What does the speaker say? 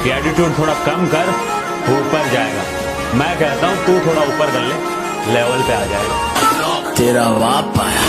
कि एटीट्यूड थोड़ा कम कर, ऊपर जाएगा। मैं कहता हूँ तू थोड़ा ऊपर कर ले, लेवल पे आ जाएगा। तेरा बाप आया।